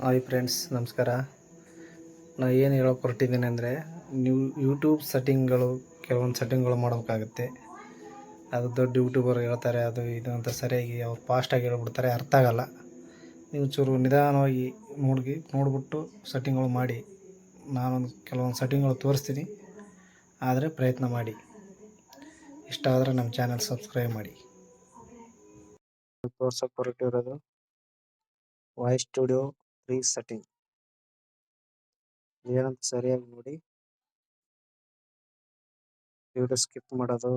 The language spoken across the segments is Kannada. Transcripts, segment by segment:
ಹಾಯ್ ಫ್ರೆಂಡ್ಸ್, ನಮಸ್ಕಾರ. ನಾನು ಏನು ಹೇಳೋಕೆ ಹೊರಟಿದ್ದೀನಿ ಅಂದರೆ, ನೀವು ಯೂಟ್ಯೂಬ್ ಸೆಟ್ಟಿಂಗ್ಗಳು ಕೆಲವೊಂದು ಸೆಟ್ಟಿಂಗ್ಗಳು ಮಾಡಬೇಕಾಗುತ್ತೆ. ಅದು ದೊಡ್ಡ ಯೂಟ್ಯೂಬರ್ ಹೇಳ್ತಾರೆ ಅದು ಇದು ಅಂತ, ಸರಿಯಾಗಿ ಅವ್ರು ಫಾಸ್ಟಾಗಿ ಹೇಳ್ಬಿಡ್ತಾರೆ, ಅರ್ಥ ಆಗಲ್ಲ. ನೀವು ಚೂರು ನಿಧಾನವಾಗಿ ನೋಡಿಬಿಟ್ಟು ಸೆಟ್ಟಿಂಗ್ಗಳು ಮಾಡಿ. ನಾನೊಂದು ಕೆಲವೊಂದು ಸೆಟ್ಟಿಂಗ್ಗಳು ತೋರಿಸ್ತೀನಿ, ಆದರೆ ಪ್ರಯತ್ನ ಮಾಡಿ. ಇಷ್ಟ ಆದರೆ ನಮ್ಮ ಚಾನಲ್ ಸಬ್ಸ್ಕ್ರೈಬ್ ಮಾಡಿ. ತೋರ್ಸೋಕೆ ಹೊರಟಿರೋದು ವಾಯ್ಸ್ ಸ್ಟುಡಿಯೋ 3 ಸೆಟ್ಟಿಂಗ್. ಏನಂತ ಸರಿಯಾಗಿ ನೋಡಿ. ವಿಡಿಯೋ ಸ್ಕಿಪ್ ಮಾಡೋದು,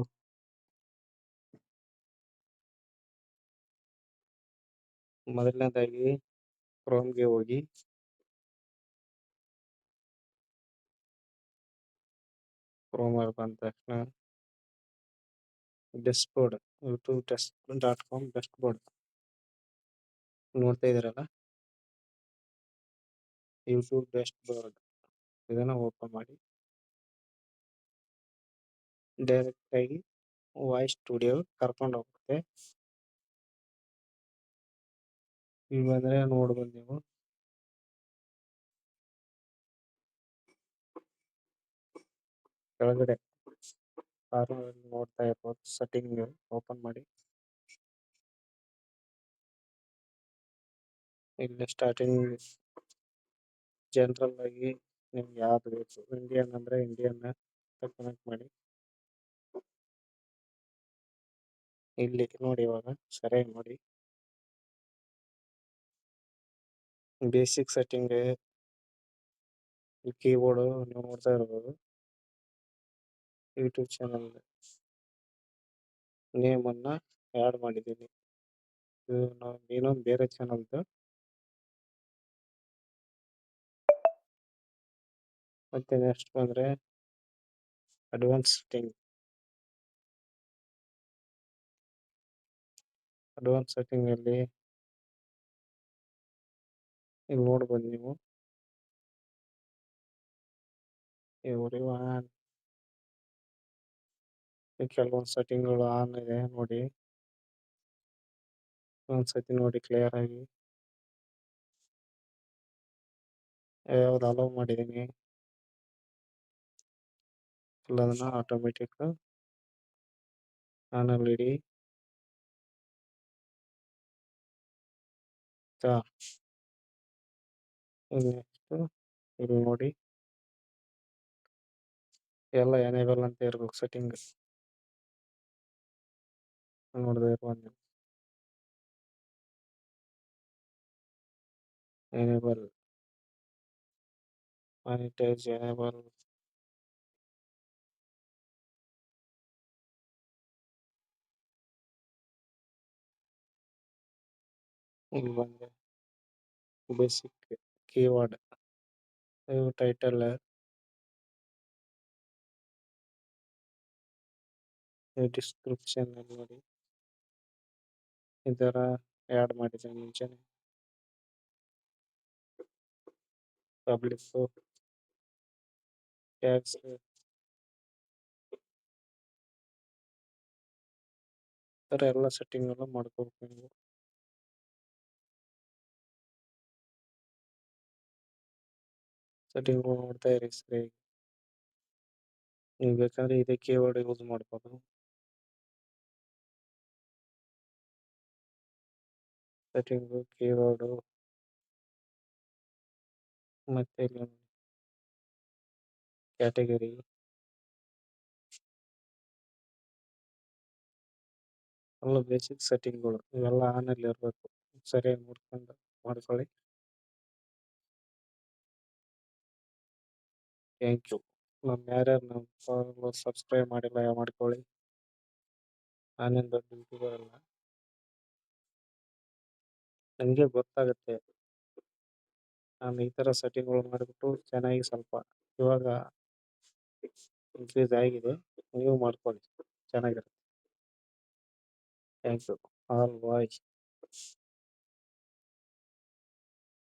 ಮೊದಲನೇದಾಗಿ ಕ್ರೋಮ್ಗೆ ಹೋಗಿ ಕ್ರೋಮ್ ಬಂದ ತಕ್ಷಣ ಡೆಸ್ಕ್ಬೋರ್ಡ್, youtube.com ಡೆಸ್ಕ್ಬೋರ್ಡ್ ನೋಡ್ತಾ ಇದ್ದೀರಲ್ಲ, ಯೂಟ್ಯೂಬ್ ಡೆಸ್ಕ್ಬೋರ್ಡ್ ಇದನ್ನ ಓಪನ್ ಮಾಡಿ. ಡೈರೆಕ್ಟ್ ಆಗಿ ವಾಯ್ಸ್ ಸ್ಟುಡಿಯೋ ಕರ್ಕೊಂಡು ಹೋಗುತ್ತೆ. ಈಗ ಬಂದ್ರೆ ನೋಡ್ಬೋದು ನೀವು. ಕೆಳಗಡೆ ಕಾರ್ನರ್ ನೋಡ್ತಾ ಇರ್ಬೋದು, ಸೆಟ್ಟಿಂಗ್ ಓಪನ್ ಮಾಡಿ. ಇಲ್ಲಿ ಸ್ಟಾರ್ಟಿಂಗ್ ಜನರಲ್ ಆಗಿ ನಿಮ್ಗೆ ಯಾವ್ದು ಬೇಕು, ಇಂಡಿಯನ್ ಅಂದ್ರೆ ಇಂಡಿಯನ್ ಕನೆಕ್ಟ್ ಮಾಡಿ. ಇಲ್ಲಿ ನೋಡಿ, ಇವಾಗ ಸರಿಯಾಗಿ ನೋಡಿ. ಬೇಸಿಕ್ ಸೆಟ್ಟಿಂಗ್ ಕೀಬೋರ್ಡ್ ನೀವು ನೋಡ್ತಾ ಇರ್ಬೋದು. ಯೂಟ್ಯೂಬ್ ಚಾನಲ್ ನೇಮ್ ಅನ್ನ ಆ್ಯಡ್ ಮಾಡಿದ್ದೀನಿ. ಇದು ಇನ್ನೊಂದು ಬೇರೆ ಚಾನಲ್ದು. ಮತ್ತೆ ನೆಕ್ಸ್ಟ್ ಬಂದ್ರೆ ಅಡ್ವಾನ್ಸ್ ಸೆಟ್ಟಿಂಗ್. ಅಡ್ವಾನ್ಸ್ ಸೆಟ್ಟಿಂಗ್ ಅಲ್ಲಿ ಇಲ್ಲಿ ನೋಡ್ಬೋದು ನೀವು. ಕೆಲವೊಂದು ಸೆಟ್ಟಿಂಗ್ಗಳು ಆನ್ ಇದೆ ನೋಡಿ. ಒಂದ್ಸತಿ ನೋಡಿ ಕ್ಲಿಯರ್ ಆಗಿ. ಯಾವ್ದು ಅಲೋ ಮಾಡಿದೀನಿ ಎಲ್ಲದನ್ನ ಆಟೋಮೆಟಿಕ್ ಆನಲ್ಲಿ ಇಡಿ. ನೆಕ್ಸ್ಟ್ ಇಲ್ಲಿ ನೋಡಿ, ಎಲ್ಲ ಎನೇಬಲ್ ಅಂತ ಇರ್ಬೇಕು ಸೆಟ್ಟಿಂಗ್. ನೋಡದೆ ಇರ್ಬೋದು, ಎನೇಬಲ್ ಮಾನಿಟೈಸ್ ಎನೇಬಲ್. ಇಲ್ಲಿ ಬಂದೆ ಬೇಸಿಕ್ ಕೀವರ್ಡ್, ಟೈಟಲ್, ಡಿಸ್ಕ್ರಿಪ್ಷನ್ ನೋಡಿ. ಇದರ ಆ್ಯಡ್ ಮಾಡಿದ್ದೀನಿ ಮುಂಚೆನೆ. ಪಬ್ಲಿಕ್ ಟ್ಯಾಗ್ಸ್, ಥರ ಎಲ್ಲ ಸೆಟ್ಟಿಂಗ್ ಎಲ್ಲ ಮಾಡ್ಕೋಬೇಕು ನೀವು. ಸೆಟ್ಟಿಂಗ್ ನೋಡ್ತಾ ಇರಿ ಸರಿಯಾಗಿ. ನೀವು ಬೇಕಾದ್ರೆ ಇದೇ ಕೀವರ್ಡ್ ಯೂಸ್ ಮಾಡ್ಬೋದು. ಸೆಟ್ಟಿಂಗು, ಕೀವರ್ಡು, ಮತ್ತೆ ಕ್ಯಾಟಗರಿ, ಎಲ್ಲ ಬೇಸಿಕ್ ಸೆಟ್ಟಿಂಗ್ಗಳು ಇವೆಲ್ಲ ಆನಲ್ಲಿ ಇರಬೇಕು. ಸರಿಯಾಗಿ ನೋಡ್ಕೊಂಡು ಮಾಡ್ಕೊಳ್ಳಿ. Thank you. ಯಾರ್ಯಾರು ನಮ್ಮ ಸಬ್ಸ್ಕ್ರೈಬ್ ಮಾಡಿಲ್ಲ ಮಾಡ್ಕೊಳ್ಳಿ. ನಾನೇನು ದೊಡ್ಡ ಯೂಟ್ಯೂಬರ್ ಅಲ್ಲ, ನನಗೆ ಗೊತ್ತಾಗುತ್ತೆ. ನಾನು ಈ ಥರ ಸೆಟ್ಟಿಂಗ್ಗಳು ಮಾಡಿಬಿಟ್ಟು ಚೆನ್ನಾಗಿ ಸ್ವಲ್ಪ ಇವಾಗ ಇನ್ಕ್ರೀಸ್ ಆಗಿದೆ. ನೀವು ಮಾಡ್ಕೊಳ್ಳಿ, ಚೆನ್ನಾಗಿರುತ್ತೆ. Thank you all bye.